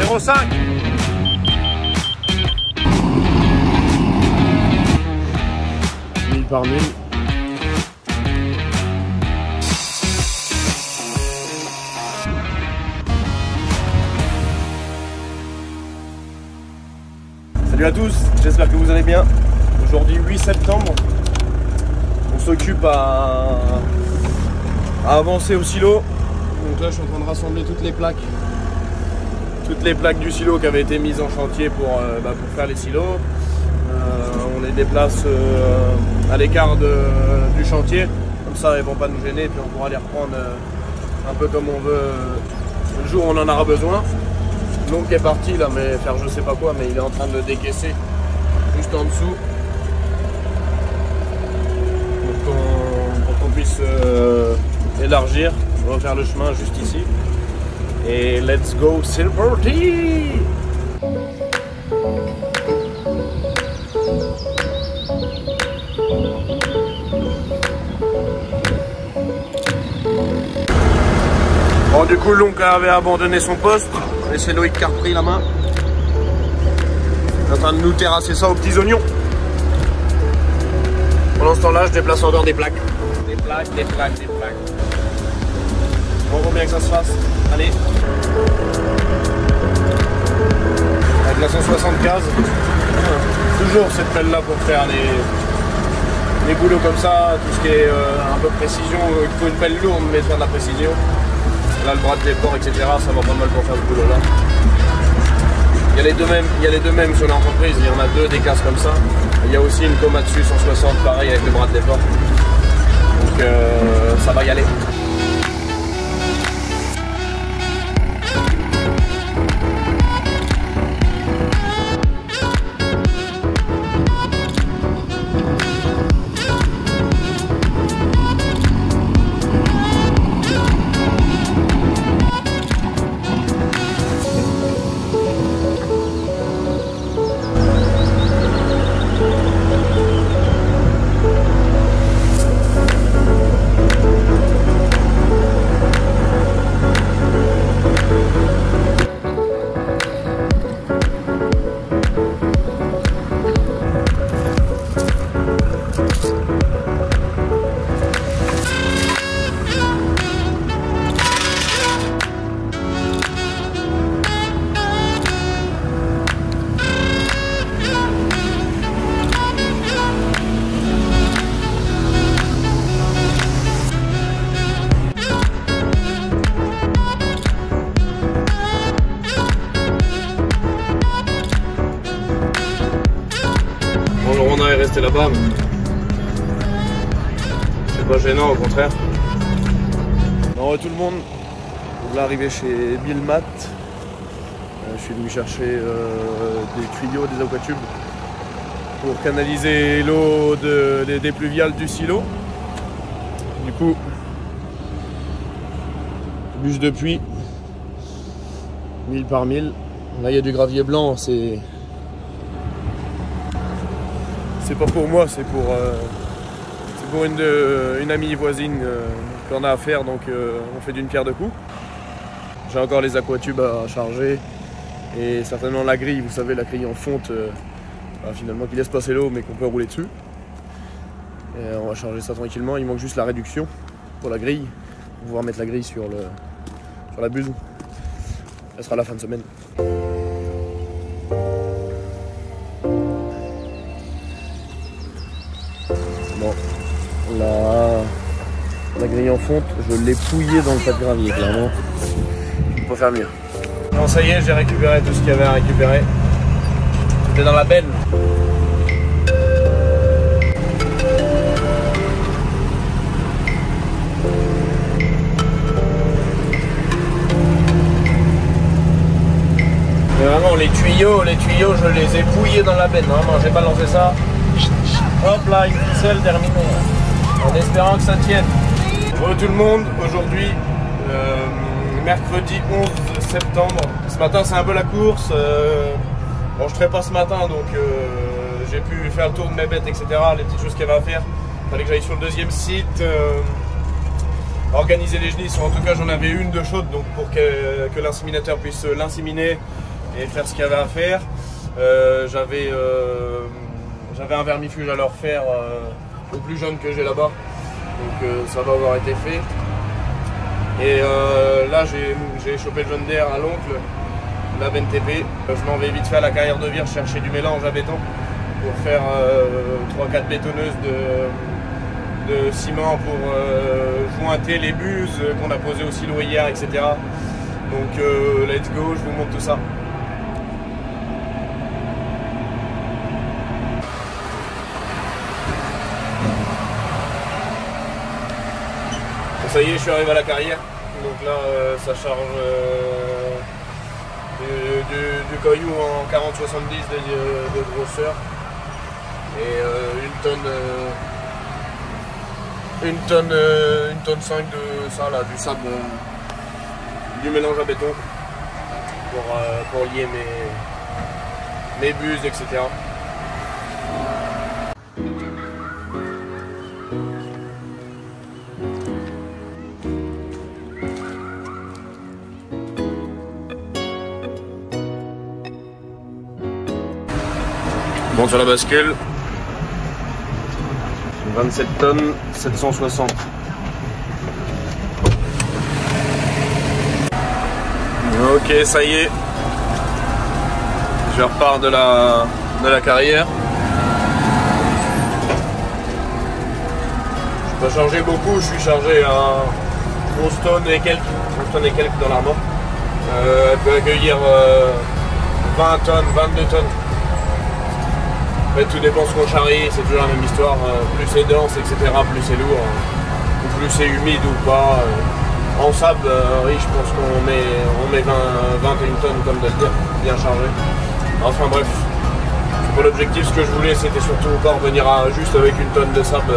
0,5. Par 1000. Salut à tous, j'espère que vous allez bien. Aujourd'hui 8 septembre, on s'occupe à avancer au silo. Donc là je suis en train de rassembler toutes les plaques du silo qui avaient été mises en chantier pour faire les silos. On les déplace à l'écart du chantier, comme ça ils vont pas nous gêner et puis on pourra les reprendre un peu comme on veut le jour où on en aura besoin. L'oncle est parti là, mais faire je sais pas quoi, mais il est en train de décaisser juste en dessous pour qu'on puisse élargir. On va faire le chemin juste ici et let's go, c'est parti! Bon, du coup, l'oncle avait abandonné son poste, et c'est Loïc qui a repris la main. Il est en train de nous terrasser ça aux petits oignons. Pendant ce temps-là, je déplace encore des plaques. Des plaques. On voit bien que ça se fasse. Allez. Avec la 175. Toujours cette pelle-là pour faire les boulots comme ça, tout ce qui est un peu précision. Il faut une pelle lourde, mais faire de la précision. Là, le bras de déport, etc., ça va pas mal pour faire ce boulot là. Il y a les deux mêmes sur l'entreprise, il y en a deux des casses comme ça. Il y a aussi une Komatsu 160 pareil avec le bras de déport. Donc ça va y aller. Est resté là-bas, c'est pas gênant, au contraire. Alors tout le monde, on va arriver chez Bill Matt. Je suis venu chercher des tuyaux, des aquatubes pour canaliser l'eau des pluviales du silo. Du coup, bûche de puits 1000 par 1000. Là il y a du gravier blanc, c'est pas pour moi, c'est pour une amie voisine qu'on a à faire, donc on fait d'une pierre deux coups. J'ai encore les aquatubes à charger et certainement la grille, vous savez, la grille en fonte finalement qui laisse passer l'eau mais qu'on peut rouler dessus. Et on va charger ça tranquillement, il manque juste la réduction pour la grille, pour pouvoir mettre la grille sur la buse. Elle sera à la fin de semaine. Bon, la grille en fonte, je l'ai pouillée dans le tas de gravier, clairement. On peut faire mieux. Bon, ça y est, j'ai récupéré tout ce qu'il y avait à récupérer. C'était dans la benne. Mais vraiment, les tuyaux, je les ai pouillés dans la benne. Vraiment, j'ai balancé ça. Hop là, une ficelle terminée. En espérant que ça tienne. Bonjour tout le monde, aujourd'hui, mercredi 11 septembre. Ce matin, c'est un peu la course. Bon, je ne traite pas ce matin, donc j'ai pu faire le tour de mes bêtes, etc. Les petites choses qu'il y avait à faire. fallait que j'aille sur le deuxième site, organiser les genisses. En tout cas, j'en avais une de chaude, donc pour que l'inséminateur puisse l'inséminer et faire ce qu'il y avait à faire. J'avais un vermifuge à leur faire au plus jeune que j'ai là-bas, donc ça va avoir été fait. Et là, j'ai chopé le John Deere à l'oncle, la VNTP. Je m'en vais vite fait à la carrière de Vire chercher du mélange à béton pour faire 3-4 bétonneuses de ciment pour jointer les buses qu'on a posées au silo hier, etc. Donc let's go, je vous montre tout ça. Ça y est, je suis arrivé à la carrière. Donc là, ça charge du caillou en 40-70 de grosseur. Et une tonne 5 de ça là, du sable, du mélange à béton pour lier mes buses, etc. Bon, sur la bascule, 27 tonnes, 760. Ok, ça y est. Je repars de la carrière. Je peux pas charger beaucoup, je suis chargé à 11 tonnes et quelques dans l'armoire. Elle peut accueillir 20 tonnes, 22 tonnes. En fait, tout dépend ce qu'on charrie, c'est toujours la même histoire. Plus c'est dense, etc., plus c'est lourd, ou plus c'est humide ou pas. En sable, oui, je pense qu'on met 21 tonnes, comme de le dire, bien chargé. Enfin bref, pour l'objectif, ce que je voulais, c'était surtout pas revenir juste avec une tonne de sable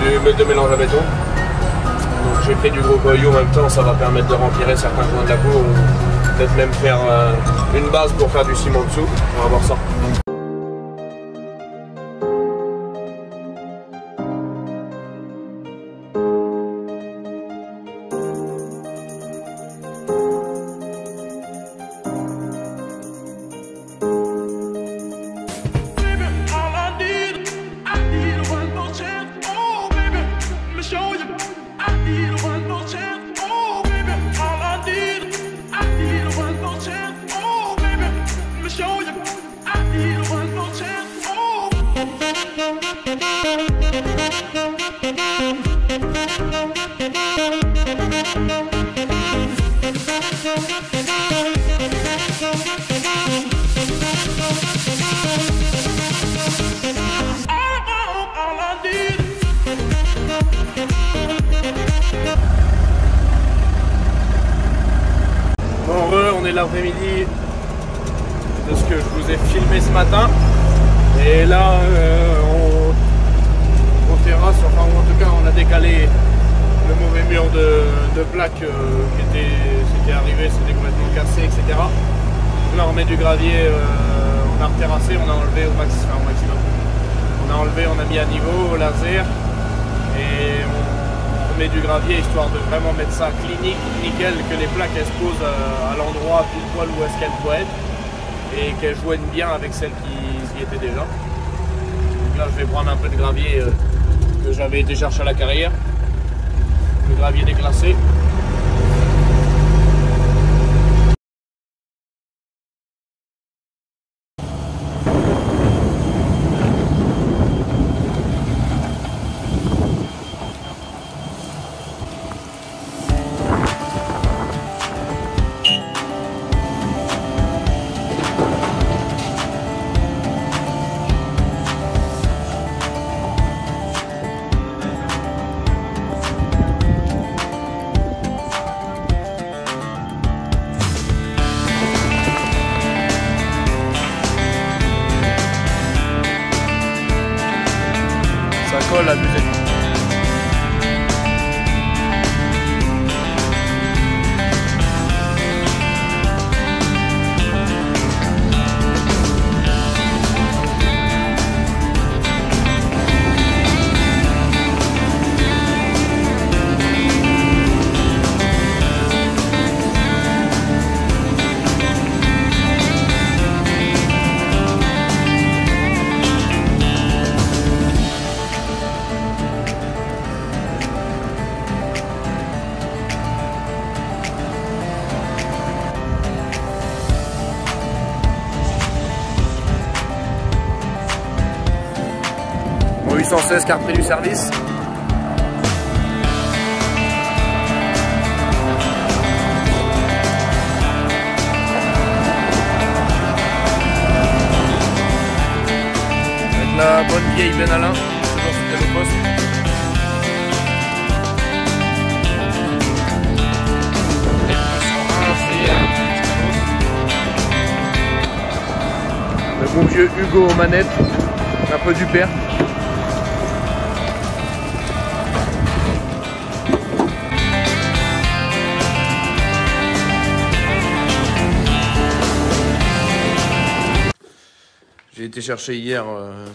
de mélange à béton. Donc j'ai fait du gros caillou en même temps, ça va permettre de remplir certains coins de la cour, ou peut-être même faire une base pour faire du ciment dessous. On va voir ça. On est l'après-midi de ce que je vous ai filmé ce matin, et là on terrasse, enfin en tout cas on a décalé le mauvais mur de plaques qui était arrivé, c'était complètement cassé, etc. Là on met du gravier, on a reterrassé, on a enlevé au maximum, on a enlevé, on a mis à niveau au laser, et on met du gravier histoire de vraiment mettre ça clinique, nickel, que les plaques elles se posent à l'endroit pile poil où est-ce qu'elles doivent être et qu'elles joignent bien avec celles qui y étaient déjà. Donc là je vais prendre un peu de gravier que j'avais été chercher à la carrière, le gravier déclassé. 216 carte prix du service. Avec la bonne vieille Ben Alain, toujours sur téléposte. Le bon vieux Hugo aux manettes, un peu du père. J'ai été chercher hier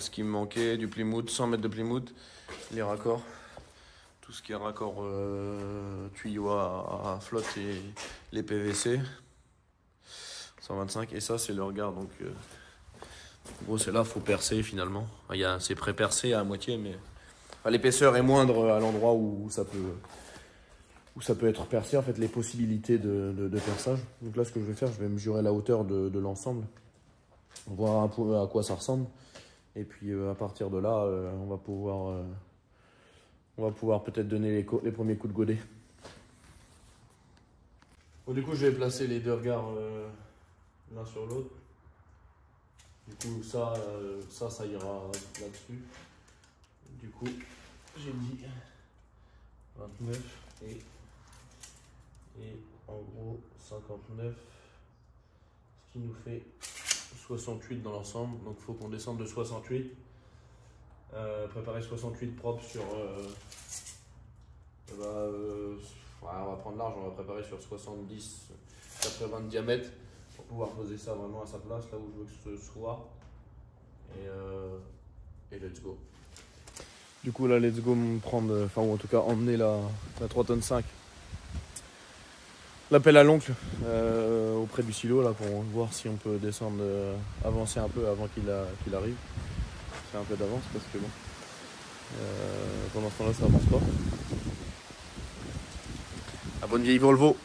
ce qui me manquait, du Plymouth, 100 mètres de Plymouth, les raccords, tout ce qui est raccord tuyau à flotte et les PVC, 125, et ça c'est le regard, donc en gros c'est là, il faut percer finalement, c'est pré-percé à moitié, mais enfin, l'épaisseur est moindre à l'endroit où ça peut être percé, en fait les possibilités de perçage. Donc là ce que je vais faire, je vais mesurer la hauteur de l'ensemble, voir un peu à quoi ça ressemble, et puis à partir de là on va pouvoir peut-être donner les premiers coups de godet. Bon, du coup je vais placer les deux regards l'un sur l'autre. Du coup ça ira là-dessus. Du coup j'ai dit 29 et en gros 59, ce qui nous fait 68 dans l'ensemble, donc il faut qu'on descende de 68. Préparer 68 propres sur on va prendre large, on va préparer sur 70, 80 de diamètre pour pouvoir poser ça vraiment à sa place, là où je veux que ce soit, et let's go. Du coup là let's go prendre, enfin ou en tout cas emmener la 3 tonnes 5, l'appel à l'oncle auprès du silo là pour voir si on peut descendre, avancer un peu avant qu'il arrive. Faire un peu d'avance parce que bon, pendant ce temps là ça avance pas. La bonne vieille Volvo.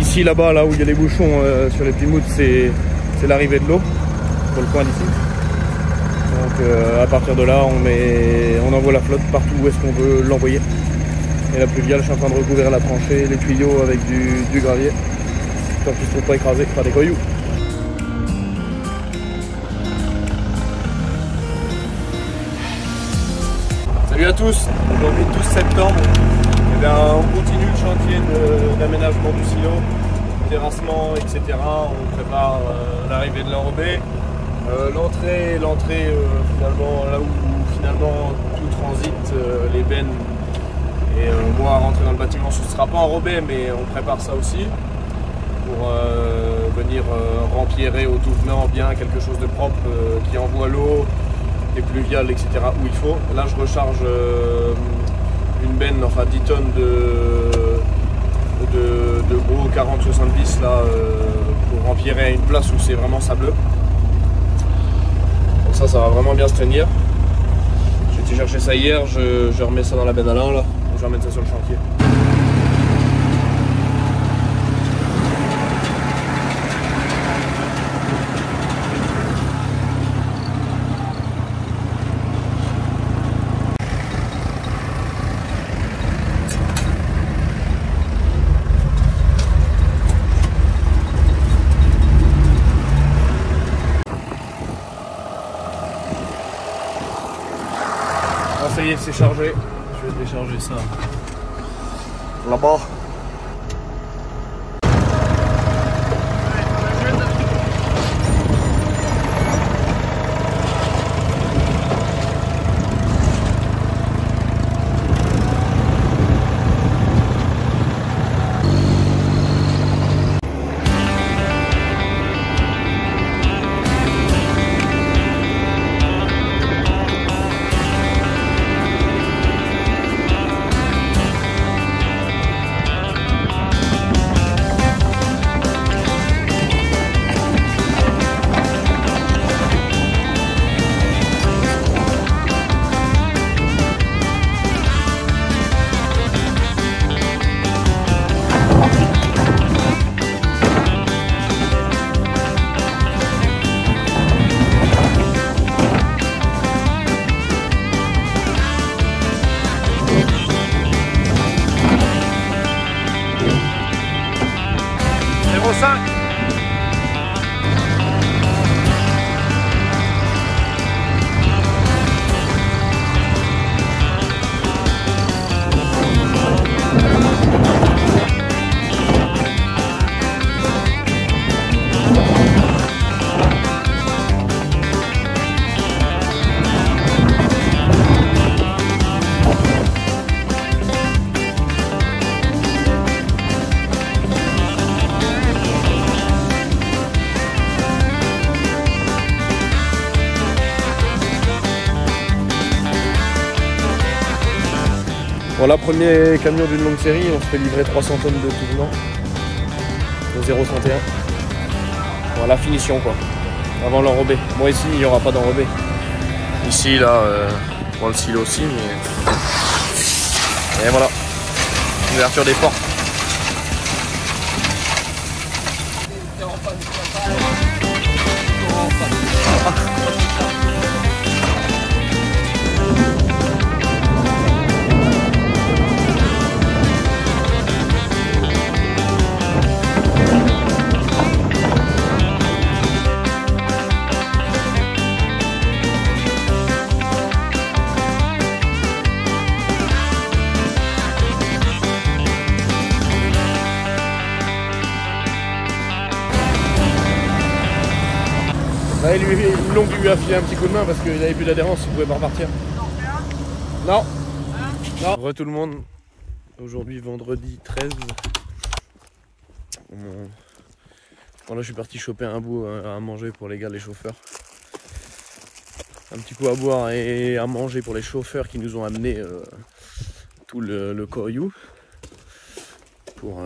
Ici, là-bas, là où il y a les bouchons sur les Plymouth, c'est l'arrivée de l'eau, sur le coin d'ici. Donc à partir de là, on envoie la flotte partout où est-ce qu'on veut l'envoyer. Et la pluviale, je suis en train de recouvrir la tranchée, les tuyaux avec du gravier, pour qu'ils ne se trouvent pas écrasés par des cailloux. Salut à tous, aujourd'hui 12 septembre, et bien, on continue le chantier d'aménagement du silo, terrassement, etc. On prépare l'arrivée de l'enrobé. L'entrée, finalement, là où finalement tout transite, les bennes et moi à rentrer dans le bâtiment, ce ne sera pas enrobé, mais on prépare ça aussi pour venir rempierrer au tout venant bien quelque chose de propre qui envoie l'eau, des pluviales, etc. où il faut. Là je recharge une benne, enfin 10 tonnes de gros 40-70 là pour rempierrer une place où c'est vraiment sableux. Donc ça va vraiment bien se tenir. J'ai été chercher ça hier, je remets ça dans la benne à lin là, et je vais remettre ça sur le chantier. Ça y est, c'est chargé. Je vais décharger ça là-bas. Voilà, premier camion d'une longue série, on se fait livrer 300 tonnes de tout venant, de 0,31. Voilà, finition quoi, avant l'enrobé. Bon ici, il n'y aura pas d'enrobé. Ici, là, bon, le silo aussi, mais... Et voilà, ouverture des portes. Là, une longue lui a filé un petit coup de main parce qu'il avait plus d'adhérence, il pouvait pas repartir. Non. Non. Re tout le monde. Aujourd'hui vendredi 13. Voilà, je suis parti choper un bout à manger pour les gars, les chauffeurs. Un petit coup à boire et à manger pour les chauffeurs qui nous ont amené tout le caillou pour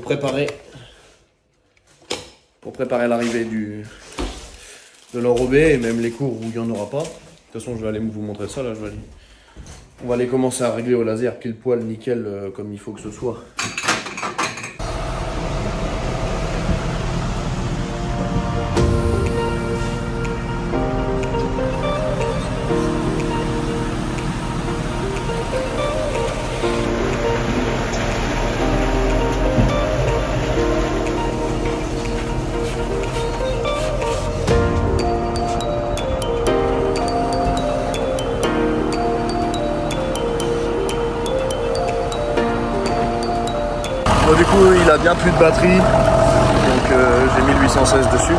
préparer l'arrivée de l'enrobé et même les cours où il n'y en aura pas. De toute façon, je vais aller vous montrer ça là. On va aller commencer à régler au laser pile poil nickel comme il faut que ce soit. du coup il a bien plus de batterie, donc j'ai mis le 816 dessus.